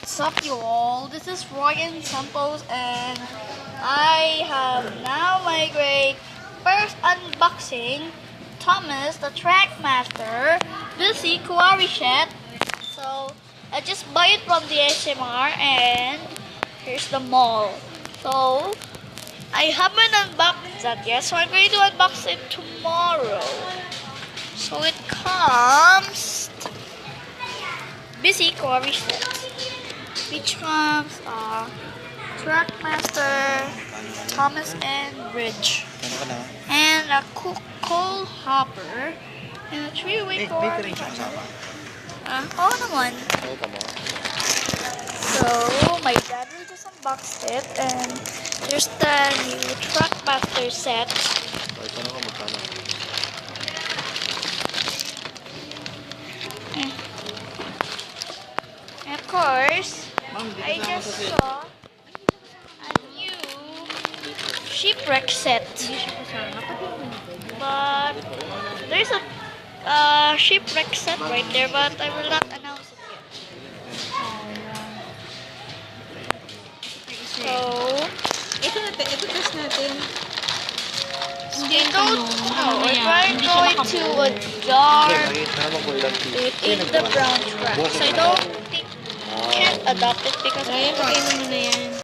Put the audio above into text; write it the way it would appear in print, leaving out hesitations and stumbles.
What's up, you all? This is Ryan Samples, and I have now my great first unboxing. Thomas, the Trackmaster, busy Quarry set. So I just buy it from the SMR, and here's the mall. So I haven't unboxed that yet, so I'm going to unbox it tomorrow. So it comes busy Quarry set, which comes Trackmaster, Thomas and Bridge, and a coal hopper, and a three-way cord. Oo naman. So, my dad will just unboxed it, and there's the new Trackmaster set. And of course, I just saw a new shipwreck set. But there's a shipwreck set right there, but I will not announce it yet. So, Ito test natin. you don't know if I'm going to a dark in the brown track. So I don't think can't adopt it because I Kaya mo na yan.